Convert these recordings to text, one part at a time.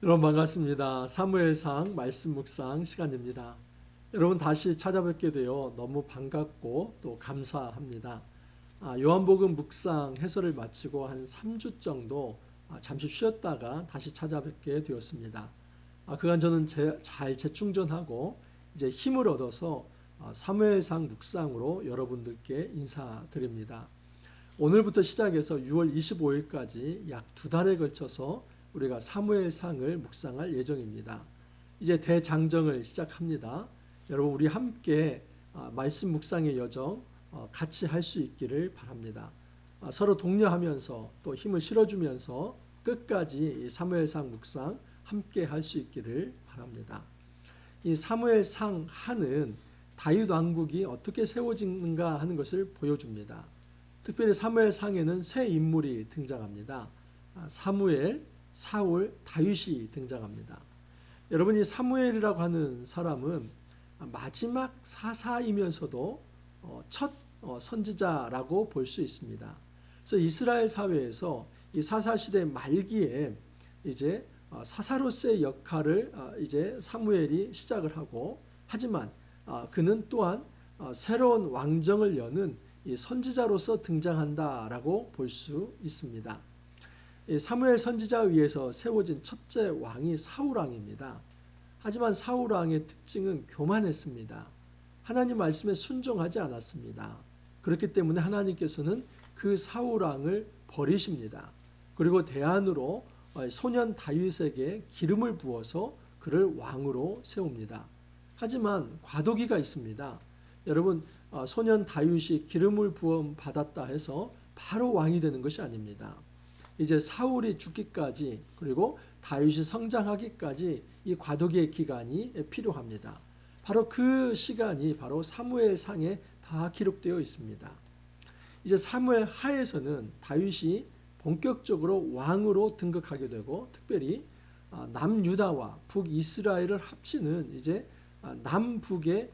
여러분 반갑습니다. 사무엘상 말씀 묵상 시간입니다. 여러분 다시 찾아뵙게 되어 너무 반갑고 또 감사합니다. 요한복음 묵상 해설을 마치고 한 3주 정도 잠시 쉬었다가 다시 찾아뵙게 되었습니다. 그간 저는 잘 재충전하고 이제 힘을 얻어서 사무엘상 묵상으로 여러분들께 인사드립니다. 오늘부터 시작해서 6월 25일까지 약 2달에 걸쳐서 우리가 사무엘상을 묵상할 예정입니다. 이제 대장정을 시작합니다. 여러분 우리 함께 말씀 묵상의 여정 같이 할 수 있기를 바랍니다. 서로 독려하면서 또 힘을 실어주면서 끝까지 사무엘상 묵상 함께 할 수 있기를 바랍니다. 이 사무엘상 하는 다윗 왕국이 어떻게 세워지는가 하는 것을 보여줍니다. 특별히 사무엘상에는 세 인물이 등장합니다. 사무엘, 사울, 다윗이 등장합니다. 여러분 이 사무엘이라고 하는 사람은 마지막 사사이면서도 첫 선지자라고 볼 수 있습니다. 그래서 이스라엘 사회에서 이 사사시대 말기에 이제 사사로서의 역할을 이제 사무엘이 시작을 하고, 하지만 그는 또한 새로운 왕정을 여는 이 선지자로서 등장한다라고 볼 수 있습니다. 사무엘 선지자에 의해서 세워진 첫째 왕이 사울 왕입니다. 하지만 사울 왕의 특징은 교만했습니다. 하나님 말씀에 순종하지 않았습니다. 그렇기 때문에 하나님께서는 그 사울 왕을 버리십니다. 그리고 대안으로 소년 다윗에게 기름을 부어서 그를 왕으로 세웁니다. 하지만 과도기가 있습니다. 여러분 소년 다윗이 기름을 부음 받았다 해서 바로 왕이 되는 것이 아닙니다. 이제 사울이 죽기까지 그리고 다윗이 성장하기까지 이 과도기의 기간이 필요합니다. 바로 그 시간이 바로 사무엘상에 다 기록되어 있습니다. 이제 사무엘 하에서는 다윗이 본격적으로 왕으로 등극하게 되고, 특별히 남유다와 북이스라엘을 합치는 이제 남북의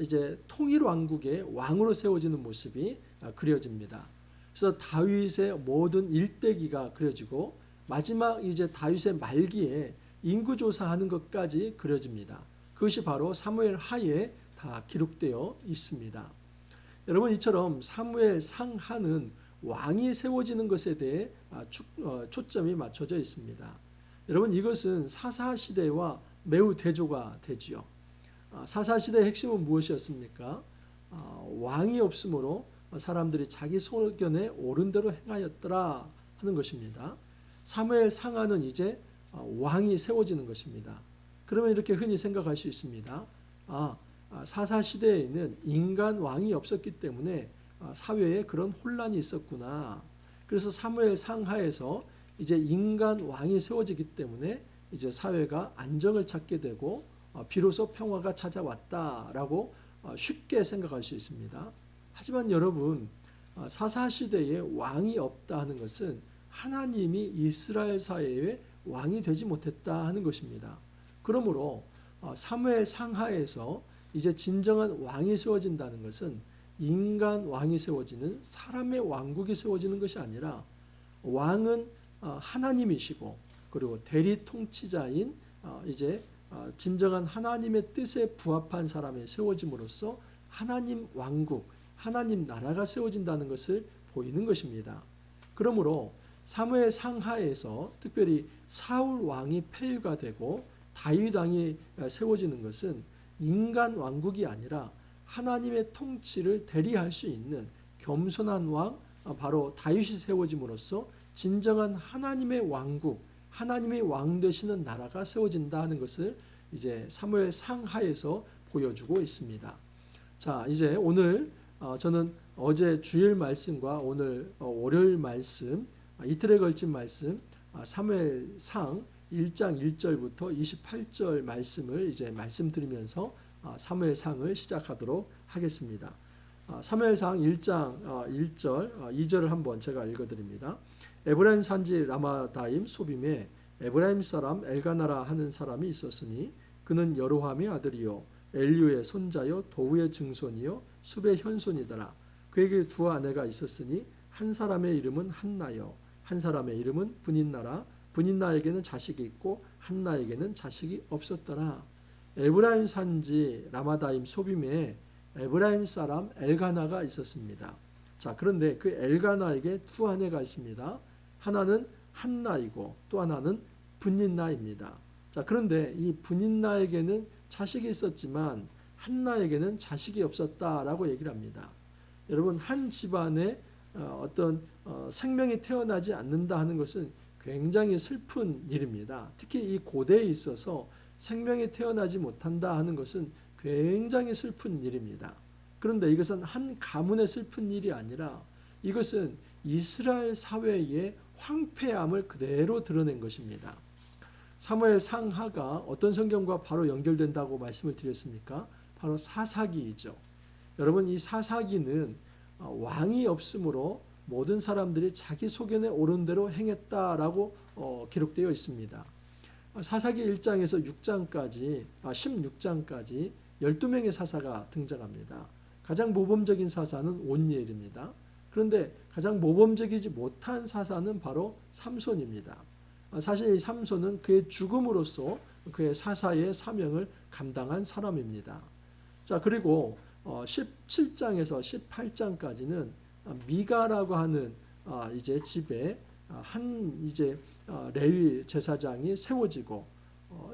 이제 통일 왕국의 왕으로 세워지는 모습이 그려집니다. 그래서 다윗의 모든 일대기가 그려지고, 마지막 이제 다윗의 말기에 인구조사하는 것까지 그려집니다. 그것이 바로 사무엘 하에 다 기록되어 있습니다. 여러분 이처럼 사무엘 상하는 왕이 세워지는 것에 대해 초점이 맞춰져 있습니다. 여러분 이것은 사사시대와 매우 대조가 되지요. 사사시대의 핵심은 무엇이었습니까? 왕이 없으므로 사람들이 자기 소견에 옳은 대로 행하였더라 하는 것입니다. 사무엘 상하는 이제 왕이 세워지는 것입니다. 그러면 이렇게 흔히 생각할 수 있습니다. 사사시대에는 인간 왕이 없었기 때문에 사회에 그런 혼란이 있었구나. 그래서 사무엘 상하에서 이제 인간 왕이 세워지기 때문에 이제 사회가 안정을 찾게 되고 비로소 평화가 찾아왔다라고 쉽게 생각할 수 있습니다. 하지만 여러분 사사시대에 왕이 없다 하는 것은 하나님이 이스라엘 사회에 왕이 되지 못했다 하는 것입니다. 그러므로 사무엘 상하에서 이제 진정한 왕이 세워진다는 것은 인간 왕이 세워지는 사람의 왕국이 세워지는 것이 아니라 왕은 하나님이시고, 그리고 대리 통치자인 이제 진정한 하나님의 뜻에 부합한 사람이 세워짐으로써 하나님 왕국, 하나님 나라가 세워진다는 것을 보이는 것입니다. 그러므로 사무엘 상하에서 특별히 사울 왕이 폐위가 되고 다윗 왕이 세워지는 것은 인간 왕국이 아니라 하나님의 통치를 대리할 수 있는 겸손한 왕, 바로 다윗이 세워짐으로써 진정한 하나님의 왕국, 하나님의 왕 되시는 나라가 세워진다 하는 것을 이제 사무엘 상하에서 보여주고 있습니다. 자, 이제 오늘 저는 어제 주일 말씀과 오늘 월요일 말씀, 이틀에 걸친 말씀, 사무엘상 1장 1절부터 28절 말씀을 이제 말씀드리면서 사무엘상을 시작하도록 하겠습니다. 사무엘상 1장 1절, 2절을 한번 제가 읽어드립니다. 에브라임 산지 라마다임 소빔에 에브라임 사람 엘가나라 하는 사람이 있었으니 그는 여로함의 아들이요 엘류의 손자요 도우의 증손이요 숲의 현손이더라. 그에게 두 아내가 있었으니 한 사람의 이름은 한나요 한 사람의 이름은 분인나라. 분인나에게는 자식이 있고 한나에게는 자식이 없었더라. 에브라임 산지 라마다임 소빔에 에브라임 사람 엘가나가 있었습니다. 자, 그런데 그 엘가나에게 두 아내가 있습니다. 하나는 한나이고 또 하나는 분인나입니다. 자, 그런데 이 분인나에게는 자식이 있었지만 한나에게는 자식이 없었다라고 얘기를 합니다. 여러분, 한 집안에 어떤 생명이 태어나지 않는다 하는 것은 굉장히 슬픈 일입니다. 특히 이 고대에 있어서 생명이 태어나지 못한다 하는 것은 굉장히 슬픈 일입니다. 그런데 이것은 한 가문의 슬픈 일이 아니라 이것은 이스라엘 사회의 황폐함을 그대로 드러낸 것입니다. 사무엘 상하가 어떤 성경과 바로 연결된다고 말씀을 드렸습니까? 바로 사사기이죠. 여러분, 이 사사기는 왕이 없으므로 모든 사람들이 자기 소견에 오른 대로 행했다라고 기록되어 있습니다. 사사기 1장에서 6장까지 16장까지 12명의 사사가 등장합니다. 가장 모범적인 사사는 온니엘입니다. 그런데 가장 모범적이지 못한 사사는 바로 삼손입니다. 사실 이 삼손은 그의 죽음으로써 그의 사사의 사명을 감당한 사람입니다. 자, 그리고 17장에서 18장까지는 미가라고 하는 이제 집에 한 이제 레위 제사장이 세워지고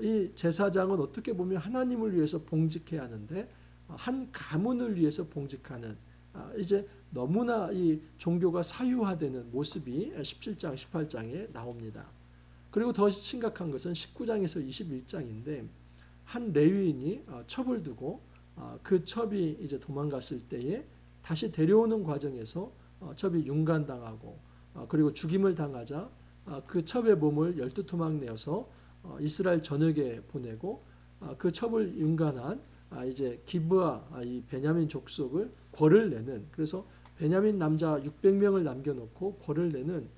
이 제사장은 어떻게 보면 하나님을 위해서 봉직해야 하는데 한 가문을 위해서 봉직하는 이제 너무나 이 종교가 사유화되는 모습이 17장, 18장에 나옵니다. 그리고 더 심각한 것은 19장에서 21장인데 한 레위인이 첩을 두고 그 첩이 이제 도망갔을 때에 다시 데려오는 과정에서 첩이 윤간당하고 그리고 죽임을 당하자 그 첩의 몸을 12토막 내어서 이스라엘 전역에 보내고 그 첩을 윤간한 이제 기브아 이 베냐민 족속을 궐을 내는, 그래서 베냐민 남자 600명을 남겨놓고 궐을 내는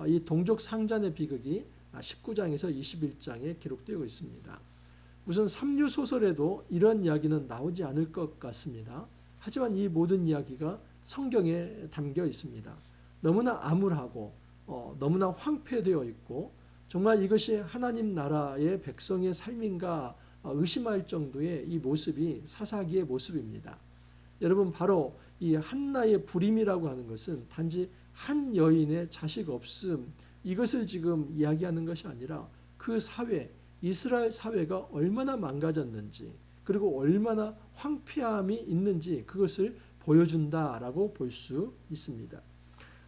이 동족 상잔의 비극이 19장에서 21장에 기록되어 있습니다. 무슨 삼류 소설에도 이런 이야기는 나오지 않을 것 같습니다. 하지만 이 모든 이야기가 성경에 담겨 있습니다. 너무나 암울하고 너무나 황폐되어 있고 정말 이것이 하나님 나라의 백성의 삶인가 의심할 정도의 이 모습이 사사기의 모습입니다. 여러분, 바로 이 한나의 불임이라고 하는 것은 단지 한 여인의 자식 없음, 이것을 지금 이야기하는 것이 아니라 그 사회, 이스라엘 사회가 얼마나 망가졌는지 그리고 얼마나 황폐함이 있는지 그것을 보여준다라고 볼 수 있습니다.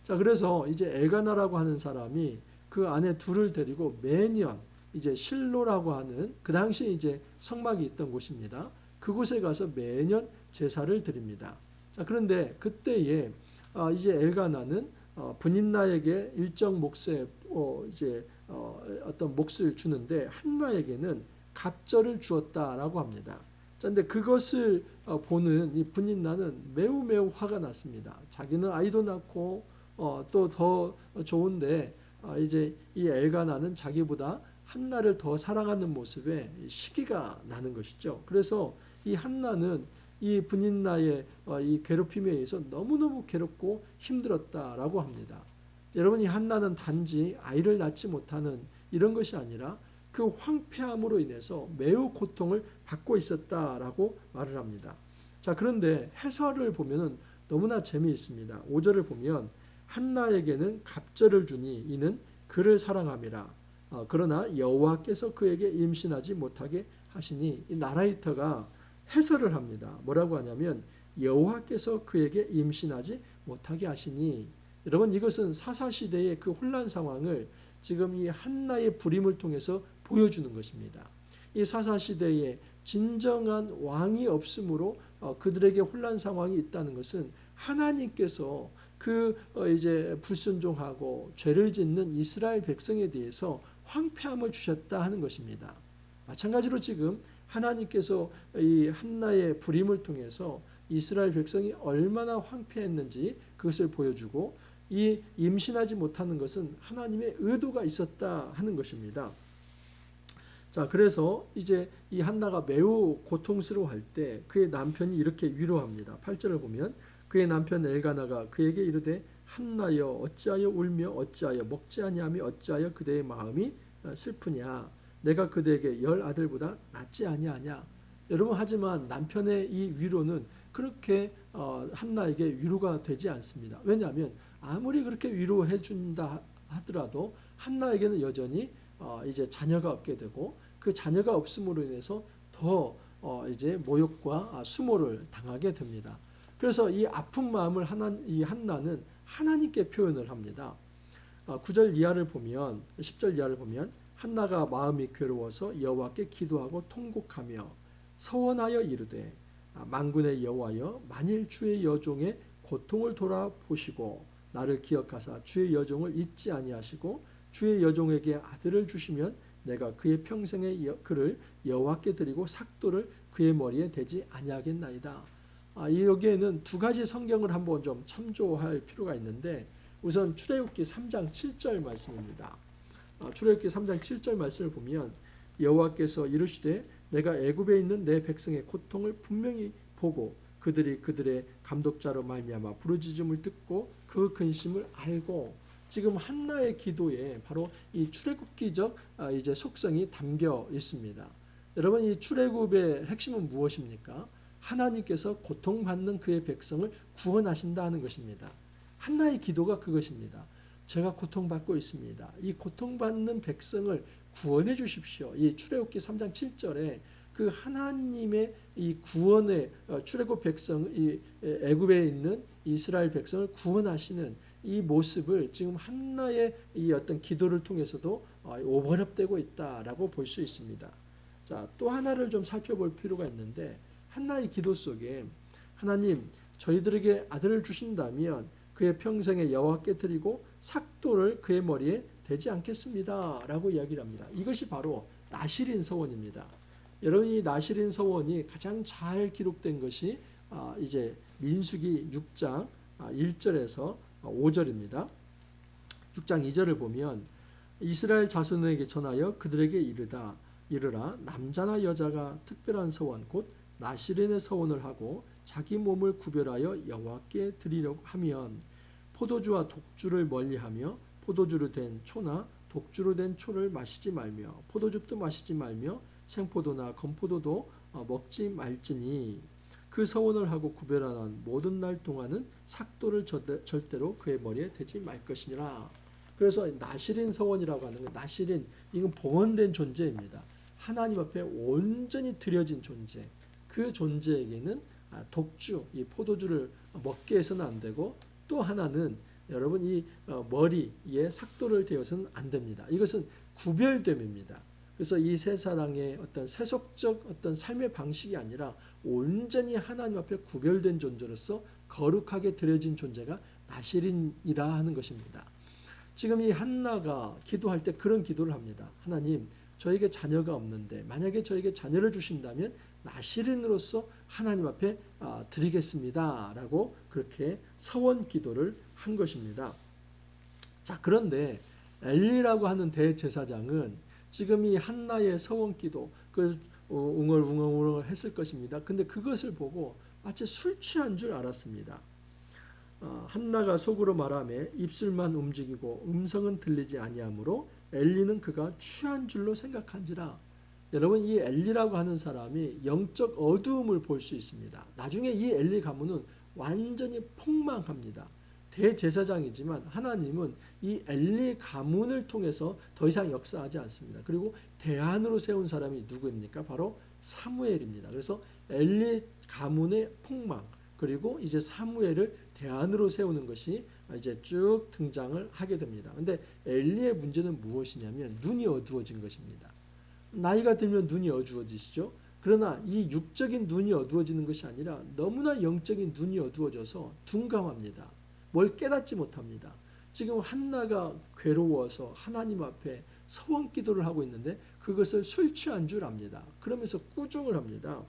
자, 그래서 이제 엘가나라고 하는 사람이 그 아내 둘을 데리고 매년 이제 실로라고 하는 그 당시에 이제 성막이 있던 곳입니다. 그곳에 가서 매년 제사를 드립니다. 자, 그런데 그때에 이제 엘가나는 분인나에게 일정 몫의 이제 어떤 몫을 주는데 한나에게는 갑절을 주었다라고 합니다. 자, 근데 그것을 보는 이 분인나는 매우 매우 화가 났습니다. 자기는 아이도 낳고 또 더 좋은데 이제 이 엘가나는 자기보다 한나를 더 사랑하는 모습에 시기가 나는 것이죠. 그래서 이 한나는 이 분인나의 이 괴롭힘에 의해서 너무너무 괴롭고 힘들었다라고 합니다. 여러분, 이 한나는 단지 아이를 낳지 못하는 이런 것이 아니라 그 황폐함으로 인해서 매우 고통을 받고 있었다라고 말을 합니다. 자, 그런데 해설을 보면은 너무나 재미있습니다. 5절을 보면 한나에게는 갑절을 주니 이는 그를 사랑함이라. 그러나 여호와께서 그에게 임신하지 못하게 하시니, 이 나라이터가 해설을 합니다. 뭐라고 하냐면 여호와께서 그에게 임신하지 못하게 하시니, 여러분, 이것은 사사시대의 그 혼란 상황을 지금 이 한나의 불임을 통해서 보여주는 것입니다. 이 사사시대에 진정한 왕이 없으므로 그들에게 혼란 상황이 있다는 것은 하나님께서 그 이제 불순종하고 죄를 짓는 이스라엘 백성에 대해서 황폐함을 주셨다 하는 것입니다. 마찬가지로 지금 하나님께서 이 한나의 불임을 통해서 이스라엘 백성이 얼마나 황폐했는지 그것을 보여주고, 이 임신하지 못하는 것은 하나님의 의도가 있었다 하는 것입니다. 자, 그래서 이제 이 한나가 매우 고통스러워할 때 그의 남편이 이렇게 위로합니다. 8절을 보면 그의 남편 엘가나가 그에게 이르되 한나여 어찌하여 울며 어찌하여 먹지 아니하며 어찌하여 그대의 마음이 슬프냐? 내가 그대에게 10아들보다 낫지 아니하냐? 여러분, 하지만 남편의 이 위로는 그렇게 한나에게 위로가 되지 않습니다. 왜냐하면 아무리 그렇게 위로해 준다 하더라도 한나에게는 여전히 이제 자녀가 없게 되고, 그 자녀가 없음으로 인해서 더 이제 모욕과 수모를 당하게 됩니다. 그래서 이 아픈 마음을 이 한나는 하나님께 표현을 합니다. 9절 이하를 보면, 10절 이하를 보면, 한나가 마음이 괴로워서 여호와께 기도하고 통곡하며 서원하여 이르되, 만군의 여호와여, 만일 주의 여종의 고통을 돌아보시고 나를 기억하사 주의 여종을 잊지 아니하시고 주의 여종에게 아들을 주시면 내가 그의 평생의 그를 여호와께 드리고 삭도를 그의 머리에 대지 아니하겠나이다. 여기에는 두 가지 성경을 한번 좀 참조할 필요가 있는데, 우선 출애굽기 3장 7절 말씀입니다. 출애굽기 3장 7절 말씀을 보면 여호와께서 이르시되 내가 애굽에 있는 내 백성의 고통을 분명히 보고 그들이 그들의 감독자로 말미암아 부르짖음을 듣고 그 근심을 알고, 지금 한나의 기도에 바로 이 출애굽기적 이제 속성이 담겨 있습니다. 여러분, 이 출애굽의 핵심은 무엇입니까? 하나님께서 고통받는 그의 백성을 구원하신다 하는 것입니다. 한나의 기도가 그것입니다. 제가 고통받고 있습니다. 이 고통받는 백성을 구원해 주십시오. 이 출애굽기 3장 7절에 그 하나님의 이 구원의 출애굽 백성, 이 애굽에 있는 이스라엘 백성을 구원하시는 이 모습을 지금 한나의 이 어떤 기도를 통해서도 오버랩되고 있다라고 볼 수 있습니다. 자, 또 하나를 좀 살펴볼 필요가 있는데, 한나의 기도 속에 하나님, 저희들에게 아들을 주신다면 그의 평생에 여호와께 드리고 삭도를 그의 머리에 대지 않겠습니다 라고 이야기를 합니다. 이것이 바로 나실인 서원입니다. 여러분, 이 나실인 서원이 가장 잘 기록된 것이 이제 민수기 6장 1절에서 5절입니다. 6장 2절을 보면 이스라엘 자손에게 전하여 그들에게 이르라 남자나 여자가 특별한 서원 곧 나실인의 서원을 하고 자기 몸을 구별하여 여호와께 드리려고 하면 포도주와 독주를 멀리하며 포도주로 된 초나 독주로 된 초를 마시지 말며 포도즙도 마시지 말며 생포도나 건포도도 먹지 말지니 그 서원을 하고 구별하는 모든 날 동안은 삭도를 절대로 그의 머리에 대지 말 것이니라. 그래서 나실인 서원이라고 하는 건, 나실인, 이건 봉헌된 존재입니다. 하나님 앞에 온전히 드려진 존재. 그 존재에게는 독주, 이 포도주를 먹게 해서는 안 되고, 또 하나는 여러분 이 머리에 삭도를 대어서는 안 됩니다. 이것은 구별됨입니다. 그래서 이 세 사랑의 어떤 세속적 어떤 삶의 방식이 아니라 온전히 하나님 앞에 구별된 존재로서 거룩하게 드려진 존재가 나실인이라 하는 것입니다. 지금 이 한나가 기도할 때 그런 기도를 합니다. 하나님, 저에게 자녀가 없는데 만약에 저에게 자녀를 주신다면 나실인으로서 하나님 앞에 드리겠습니다 라고 그렇게 서원 기도를 한 것입니다. 자, 그런데 엘리라고 하는 대제사장은 지금 이 한나의 서원 기도, 그 웅얼웅얼 했을 것입니다. 근데 그것을 보고 마치 술 취한 줄 알았습니다. 한나가 속으로 말하며 입술만 움직이고 음성은 들리지 아니하므로 엘리는 그가 취한 줄로 생각한지라. 여러분, 이 엘리라고 하는 사람이 영적 어두움을 볼 수 있습니다. 나중에 이 엘리 가문은 완전히 폭망합니다. 대제사장이지만 하나님은 이 엘리 가문을 통해서 더 이상 역사하지 않습니다. 그리고 대안으로 세운 사람이 누구입니까? 바로 사무엘입니다. 그래서 엘리 가문의 폭망, 그리고 이제 사무엘을 대안으로 세우는 것이 이제 쭉 등장을 하게 됩니다. 근데 엘리의 문제는 무엇이냐면 눈이 어두워진 것입니다. 나이가 들면 눈이 어두워지시죠. 그러나 이 육적인 눈이 어두워지는 것이 아니라 너무나 영적인 눈이 어두워져서 둔감합니다. 뭘 깨닫지 못합니다. 지금 한나가 괴로워서 하나님 앞에 서원 기도를 하고 있는데 그것을 술 취한 줄 압니다. 그러면서 꾸중을 합니다.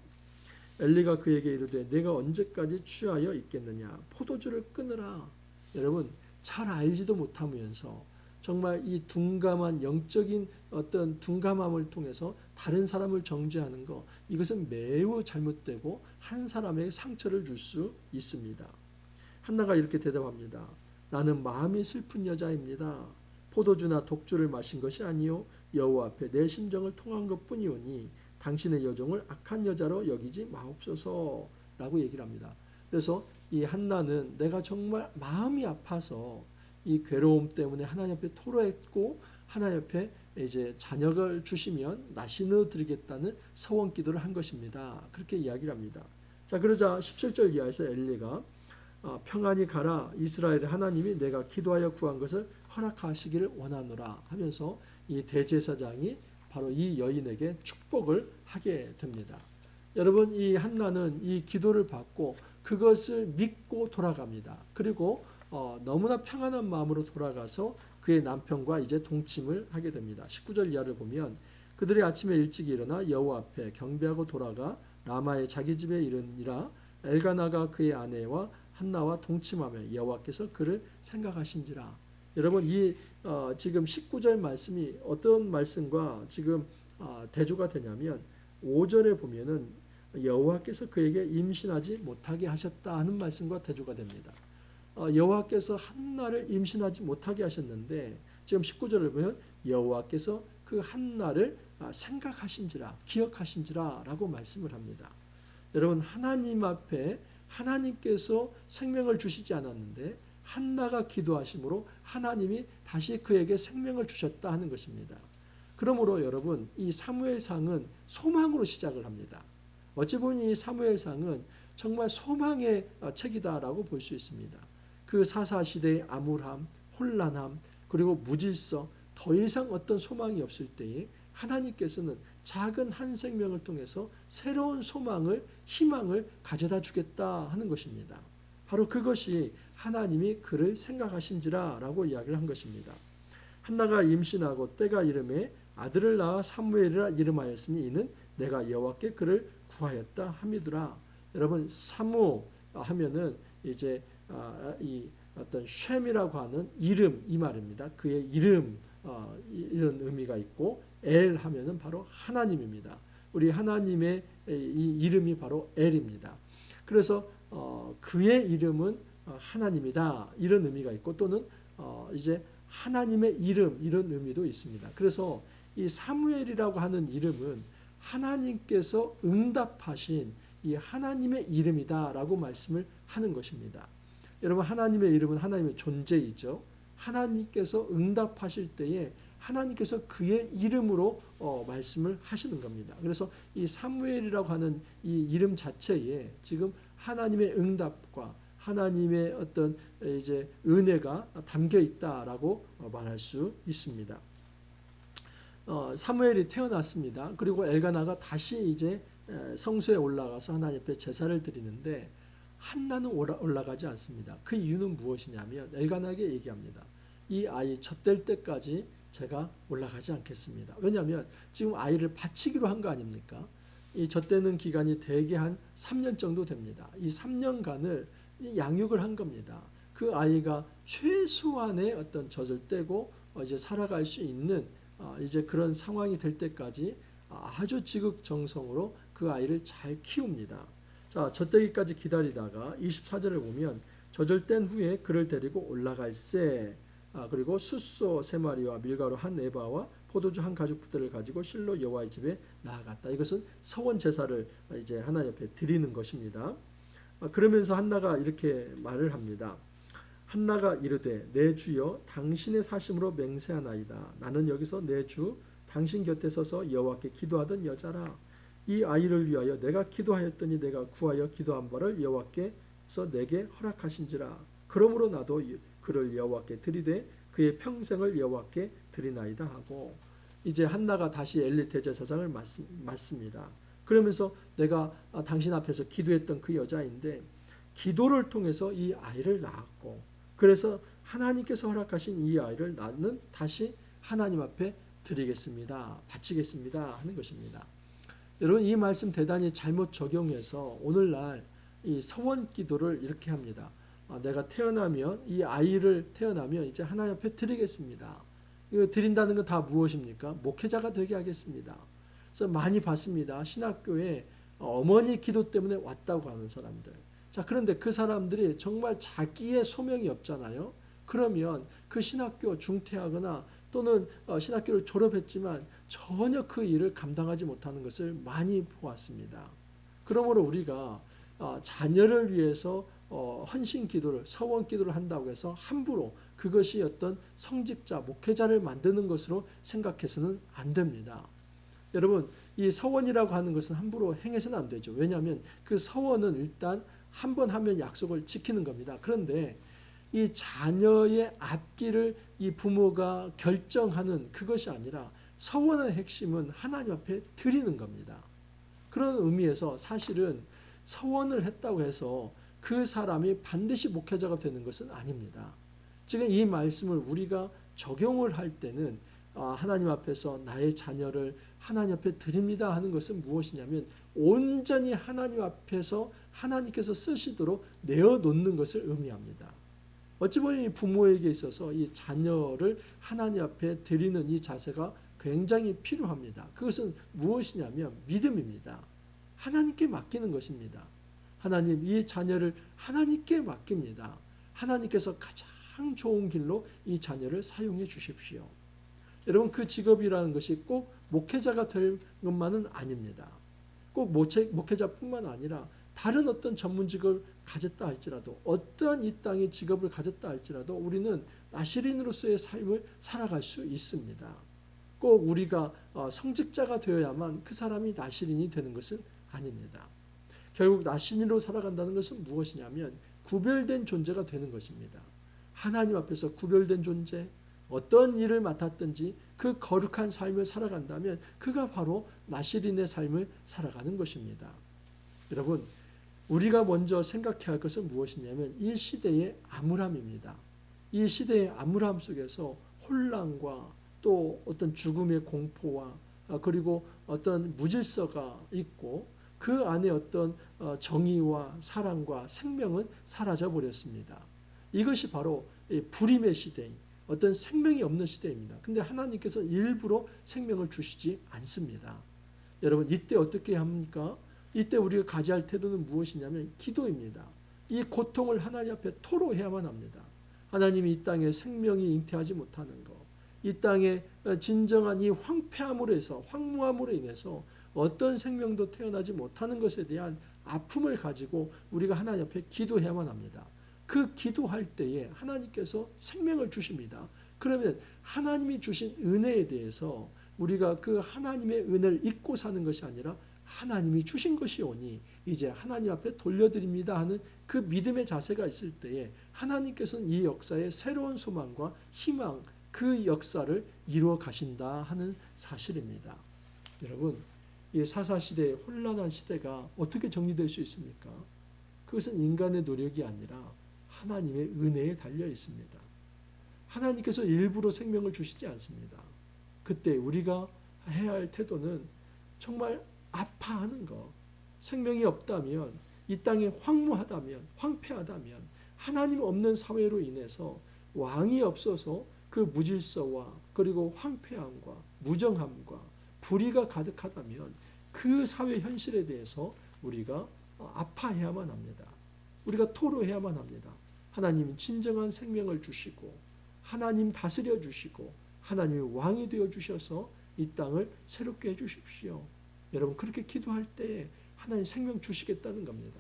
엘리가 그에게 이르되 내가 언제까지 취하여 있겠느냐, 포도주를 끊으라. 여러분, 잘 알지도 못하면서 정말 이 둔감한 영적인 어떤 둔감함을 통해서 다른 사람을 정죄하는 것, 이것은 매우 잘못되고 한 사람에게 상처를 줄 수 있습니다. 한나가 이렇게 대답합니다. 나는 마음이 슬픈 여자입니다. 포도주나 독주를 마신 것이 아니요 여호와 앞에 내 심정을 통한 것뿐이오니 당신의 여종을 악한 여자로 여기지 마옵소서라고 얘기를 합니다. 그래서 이 한나는 내가 정말 마음이 아파서 이 괴로움 때문에 하나님 앞에 토로했고 하나님 앞에 이제 자녀를 주시면 나신으로 드리겠다는 서원 기도를 한 것입니다. 그렇게 이야기를 합니다. 자, 그러자 17절 이하에서 엘리가 평안히 가라, 이스라엘의 하나님이 내가 기도하여 구한 것을 허락하시기를 원하노라 하면서 이 대제사장이 바로 이 여인에게 축복을 하게 됩니다. 여러분, 이 한나는 이 기도를 받고 그것을 믿고 돌아갑니다. 그리고 너무나 평안한 마음으로 돌아가서 그의 남편과 이제 동침을 하게 됩니다. 19절 이하를 보면 그들이 아침에 일찍 일어나 여호와 앞에 경배하고 돌아가 라마의 자기 집에 이르니라. 엘가나가 그의 아내와 한나와 동침하며 여호와께서 그를 생각하신지라. 여러분, 이 지금 19절 말씀이 어떤 말씀과 지금 대조가 되냐면 5절에 보면은 여호와께서 그에게 임신하지 못하게 하셨다 하는 말씀과 대조가 됩니다. 여호와께서 한나를 임신하지 못하게 하셨는데 지금 19절을 보면 여호와께서 그 한나를 생각하신지라, 기억하신지라 라고 말씀을 합니다. 여러분, 하나님 앞에 하나님께서 생명을 주시지 않았는데 한나가 기도하심으로 하나님이 다시 그에게 생명을 주셨다 하는 것입니다. 그러므로 여러분, 이 사무엘상은 소망으로 시작을 합니다. 어찌 보면 이 사무엘상은 정말 소망의 책이다라고 볼 수 있습니다. 그 사사시대의 암울함, 혼란함, 그리고 무질서, 더 이상 어떤 소망이 없을 때에 하나님께서는 작은 한 생명을 통해서 새로운 소망을, 희망을 가져다 주겠다 하는 것입니다. 바로 그것이 하나님이 그를 생각하신지라 라고 이야기를 한 것입니다. 한나가 임신하고 때가 이름에 아들을 낳아 사무엘이라 이름하였으니 이는 내가 여호와께 그를 구하였다 함이더라. 여러분, 사무 하면은 이제 이 어떤 쉔이라고 하는 이름, 이 말입니다. 그의 이름, 이런 의미가 있고 엘 하면은 바로 하나님입니다. 우리 하나님의 이 이름이 바로 엘입니다. 그래서 그의 이름은 하나님이다, 이런 의미가 있고 또는 이제 하나님의 이름, 이런 의미도 있습니다. 그래서 이 사무엘이라고 하는 이름은 하나님께서 응답하신 이 하나님의 이름이다라고 말씀을 하는 것입니다. 여러분, 하나님의 이름은 하나님의 존재이죠. 하나님께서 응답하실 때에 하나님께서 그의 이름으로 말씀을 하시는 겁니다. 그래서 이 사무엘이라고 하는 이 이름 자체에 지금 하나님의 응답과 하나님의 어떤 이제 은혜가 담겨 있다라고 말할 수 있습니다. 사무엘이 태어났습니다. 그리고 엘가나가 다시 이제 성소에 올라가서 하나님 앞에 제사를 드리는데 한나는 올라가지 않습니다. 그 이유는 무엇이냐면 엘가나에게 얘기합니다. 이 아이 젖될 때까지 제가 올라가지 않겠습니다. 왜냐하면 지금 아이를 바치기로 한 거 아닙니까? 이 젖되는 기간이 대개 한 3년 정도 됩니다. 이 3년간을 양육을 한 겁니다. 그 아이가 최소한의 어떤 젖을 떼고 이제 살아갈 수 있는 이제 그런 상황이 될 때까지 아주 지극정성으로 그 아이를 잘 키웁니다. 자, 젖되기까지 기다리다가 24절을 보면 젖을 뗀 후에 그를 데리고 올라갈세. 그리고 숫소 3마리와 밀가루 한 에바와 포도주 한 가죽 부대를 가지고 실로 여호와의 집에 나아갔다. 이것은 서원 제사를 이제 하나님 옆에 드리는 것입니다. 그러면서 한나가 이렇게 말을 합니다. 한나가 이르되 내 주여 당신의 사심으로 맹세하나이다. 나는 여기서 내 주 당신 곁에 서서 여호와께 기도하던 여자라. 이 아이를 위하여 내가 기도하였더니 내가 구하여 기도한 바를 여호와께서 내게 허락하신지라. 그러므로 나도 그를 여호와께 드리되 그의 평생을 여호와께 드리나이다 하고 이제 한나가 다시 엘리 대제사장을 맞습니다. 그러면서 내가 당신 앞에서 기도했던 그 여자인데 기도를 통해서 이 아이를 낳았고 그래서 하나님께서 허락하신 이 아이를 나는 다시 하나님 앞에 드리겠습니다. 바치겠습니다 하는 것입니다. 여러분, 이 말씀 대단히 잘못 적용해서 오늘날 이 서원 기도를 이렇게 합니다. 내가 태어나면 이 아이를 태어나면 이제 하나님 앞에 드리겠습니다. 이거 드린다는 건 다 무엇입니까? 목회자가 되게 하겠습니다. 그래서 많이 봤습니다. 신학교에 어머니 기도 때문에 왔다고 하는 사람들. 자, 그런데 그 사람들이 정말 자기의 소명이 없잖아요. 그러면 그 신학교 중퇴하거나 또는 신학교를 졸업했지만 전혀 그 일을 감당하지 못하는 것을 많이 보았습니다. 그러므로 우리가 자녀를 위해서 헌신 기도를, 서원 기도를 한다고 해서 함부로 그것이 어떤 성직자, 목회자를 만드는 것으로 생각해서는 안 됩니다. 여러분, 이 서원이라고 하는 것은 함부로 행해서는 안 되죠. 왜냐하면 그 서원은 일단 한 번 하면 약속을 지키는 겁니다. 그런데 이 자녀의 앞길을 이 부모가 결정하는 그것이 아니라 서원의 핵심은 하나님 앞에 드리는 겁니다. 그런 의미에서 사실은 서원을 했다고 해서 그 사람이 반드시 목회자가 되는 것은 아닙니다. 지금 이 말씀을 우리가 적용을 할 때는 하나님 앞에서 나의 자녀를 하나님 앞에 드립니다 하는 것은 무엇이냐면 온전히 하나님 앞에서 하나님께서 쓰시도록 내어놓는 것을 의미합니다. 어찌 보면 부모에게 있어서 이 자녀를 하나님 앞에 드리는 이 자세가 굉장히 필요합니다. 그것은 무엇이냐면 믿음입니다. 하나님께 맡기는 것입니다. 하나님, 이 자녀를 하나님께 맡깁니다. 하나님께서 가장 좋은 길로 이 자녀를 사용해 주십시오. 여러분, 그 직업이라는 것이 꼭 목회자가 될 것만은 아닙니다. 꼭 목회자뿐만 아니라 다른 어떤 전문 직업을 가졌다 할지라도, 어떠한 이 땅의 직업을 가졌다 할지라도 우리는 나시린으로서의 삶을 살아갈 수 있습니다. 꼭 우리가 성직자가 되어야만 그 사람이 나시린이 되는 것은 아닙니다. 결국 나시린으로 살아간다는 것은 무엇이냐면 구별된 존재가 되는 것입니다. 하나님 앞에서 구별된 존재, 어떤 일을 맡았든지 그 거룩한 삶을 살아간다면 그가 바로 나시린의 삶을 살아가는 것입니다. 여러분, 우리가 먼저 생각해야 할 것은 무엇이냐면 이 시대의 암울함입니다. 이 시대의 암울함 속에서 혼란과 또 어떤 죽음의 공포와 그리고 어떤 무질서가 있고 그 안에 어떤 정의와 사랑과 생명은 사라져 버렸습니다. 이것이 바로 불임의 시대인 어떤 생명이 없는 시대입니다. 근데 하나님께서 일부러 생명을 주시지 않습니다. 여러분, 이때 어떻게 합니까? 이때 우리가 가져야 할 태도는 무엇이냐면 기도입니다. 이 고통을 하나님 앞에 토로해야만 합니다. 하나님이 이 땅에 생명이 잉태하지 못하는 것, 이 땅에 진정한 이 황폐함으로 해서, 황무함으로 인해서 어떤 생명도 태어나지 못하는 것에 대한 아픔을 가지고 우리가 하나님 앞에 기도해야만 합니다. 그 기도할 때에 하나님께서 생명을 주십니다. 그러면 하나님이 주신 은혜에 대해서 우리가 그 하나님의 은혜를 잊고 사는 것이 아니라 하나님이 주신 것이 오니 이제 하나님 앞에 돌려드립니다 하는 그 믿음의 자세가 있을 때에 하나님께서는 이 역사에 새로운 소망과 희망, 그 역사를 이루어 가신다 하는 사실입니다. 여러분, 이 사사시대의 혼란한 시대가 어떻게 정리될 수 있습니까? 그것은 인간의 노력이 아니라 하나님의 은혜에 달려 있습니다. 하나님께서 일부러 생명을 주시지 않습니다. 그때 우리가 해야 할 태도는 정말 아파하는 것, 생명이 없다면, 이 땅이 황무하다면, 황폐하다면, 하나님 없는 사회로 인해서 왕이 없어서 그 무질서와 그리고 황폐함과 무정함과 불의가 가득하다면 그 사회 현실에 대해서 우리가 아파해야만 합니다. 우리가 토로해야만 합니다. 하나님이 진정한 생명을 주시고 하나님 다스려 주시고 하나님이 왕이 되어 주셔서 이 땅을 새롭게 해 주십시오. 여러분, 그렇게 기도할 때 하나님 생명 주시겠다는 겁니다.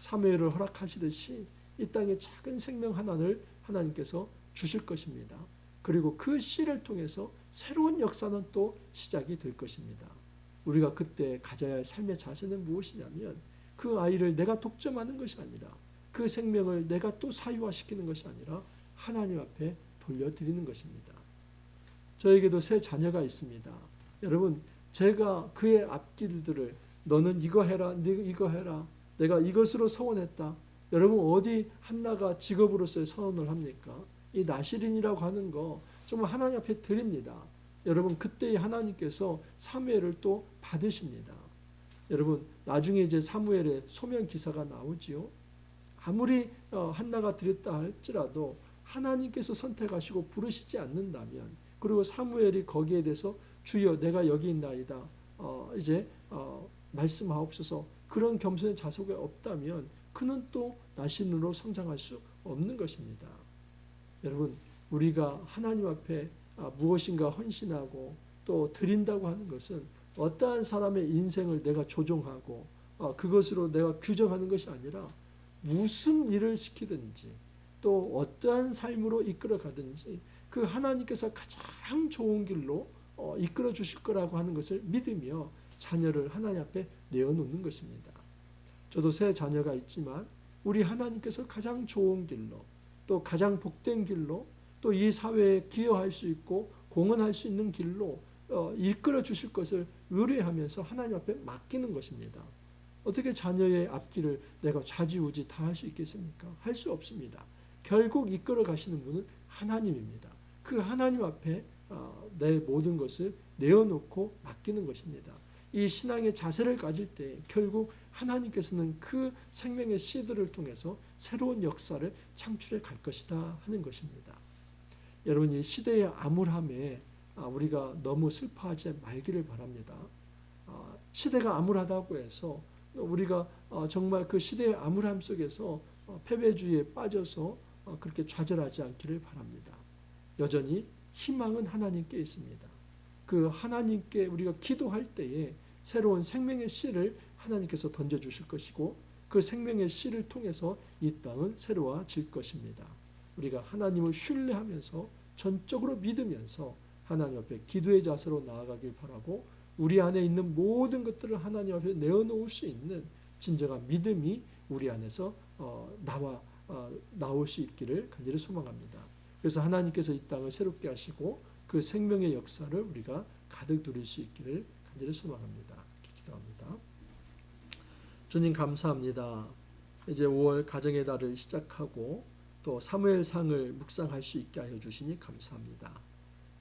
사무엘을 허락하시듯이 이 땅에 작은 생명 하나를 하나님께서 주실 것입니다. 그리고 그 씨를 통해서 새로운 역사는 또 시작이 될 것입니다. 우리가 그때 가져야 할 삶의 자세는 무엇이냐면 그 아이를 내가 독점하는 것이 아니라 그 생명을 내가 또 사유화시키는 것이 아니라 하나님 앞에 돌려드리는 것입니다. 저에게도 세 자녀가 있습니다. 여러분, 제가 그의 앞길들을 너는 이거 해라, 이거 해라, 내가 이것으로 서원했다. 여러분, 어디 한나가 직업으로서의 서원을 합니까? 이 나시린이라고 하는 거 정말 하나님 앞에 드립니다. 여러분, 그때 하나님께서 사무엘을 또 받으십니다. 여러분, 나중에 이제 사무엘의 소명 기사가 나오지요. 아무리 한나가 드렸다 할지라도 하나님께서 선택하시고 부르시지 않는다면, 그리고 사무엘이 거기에 대해서 주여 내가 여기 있나이다, 이제 말씀하옵소서, 그런 겸손의 자세가 없다면 그는 또 나신으로 성장할 수 없는 것입니다. 여러분, 우리가 하나님 앞에 무엇인가 헌신하고 또 드린다고 하는 것은 어떠한 사람의 인생을 내가 조종하고 그것으로 내가 규정하는 것이 아니라 무슨 일을 시키든지 또 어떠한 삶으로 이끌어 가든지 그 하나님께서 가장 좋은 길로 이끌어 주실 거라고 하는 것을 믿으며 자녀를 하나님 앞에 내어놓는 것입니다. 저도 세 자녀가 있지만 우리 하나님께서 가장 좋은 길로 또 가장 복된 길로 또 이 사회에 기여할 수 있고 공헌할 수 있는 길로 이끌어 주실 것을 의뢰하면서 하나님 앞에 맡기는 것입니다. 어떻게 자녀의 앞길을 내가 좌지우지 다 할 수 있겠습니까? 할 수 없습니다. 결국 이끌어 가시는 분은 하나님입니다. 그 하나님 앞에 내 모든 것을 내어놓고 맡기는 것입니다. 이 신앙의 자세를 가질 때 결국 하나님께서는 그 생명의 씨들을 통해서 새로운 역사를 창출해 갈 것이다 하는 것입니다. 여러분, 이 시대의 암울함에 우리가 너무 슬퍼하지 말기를 바랍니다. 시대가 암울하다고 해서 우리가 정말 그 시대의 암울함 속에서 패배주의에 빠져서 그렇게 좌절하지 않기를 바랍니다. 여전히 희망은 하나님께 있습니다. 그 하나님께 우리가 기도할 때에 새로운 생명의 씨를 하나님께서 던져주실 것이고 그 생명의 씨를 통해서 이 땅은 새로워질 것입니다. 우리가 하나님을 신뢰하면서 전적으로 믿으면서 하나님 앞에 기도의 자세로 나아가길 바라고 우리 안에 있는 모든 것들을 하나님 앞에 내어놓을 수 있는 진정한 믿음이 우리 안에서 나올 수 있기를 간절히 소망합니다. 그래서 하나님께서 이 땅을 새롭게 하시고 그 생명의 역사를 우리가 가득 누릴 수 있기를 간절히 소망합니다. 기도합니다. 주님 감사합니다. 이제 5월 가정의 달을 시작하고 또 사무엘상을 묵상할 수 있게 하여 주시니 감사합니다.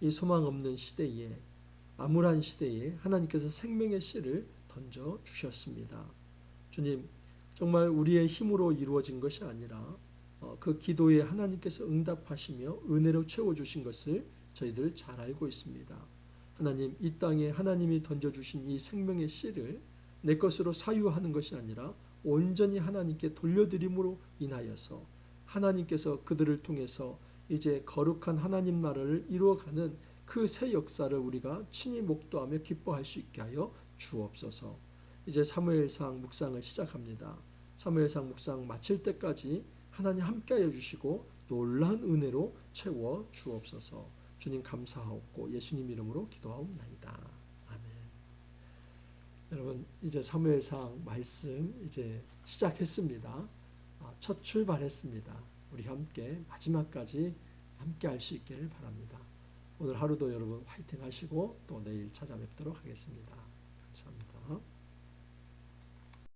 이 소망 없는 시대에 암울한 시대에 하나님께서 생명의 씨를 던져 주셨습니다. 주님, 정말 우리의 힘으로 이루어진 것이 아니라 그 기도에 하나님께서 응답하시며 은혜로 채워주신 것을 저희들 잘 알고 있습니다. 하나님, 이 땅에 하나님이 던져주신 이 생명의 씨를 내 것으로 사유하는 것이 아니라 온전히 하나님께 돌려드림으로 인하여서 하나님께서 그들을 통해서 이제 거룩한 하나님 나라를 이루어가는 그 새 역사를 우리가 친히 목도하며 기뻐할 수 있게 하여 주옵소서. 이제 사무엘상 묵상을 시작합니다. 사무엘상 묵상 마칠 때까지 하나님 함께하여 주시고 놀라운 은혜로 채워 주옵소서. 주님 감사하옵고 예수님 이름으로 기도하옵나이다. 아멘. 여러분, 이제 사무엘상 말씀 이제 시작했습니다. 첫 출발했습니다. 우리 함께 마지막까지 함께 할 수 있기를 바랍니다. 오늘 하루도 여러분 화이팅 하시고 또 내일 찾아뵙도록 하겠습니다.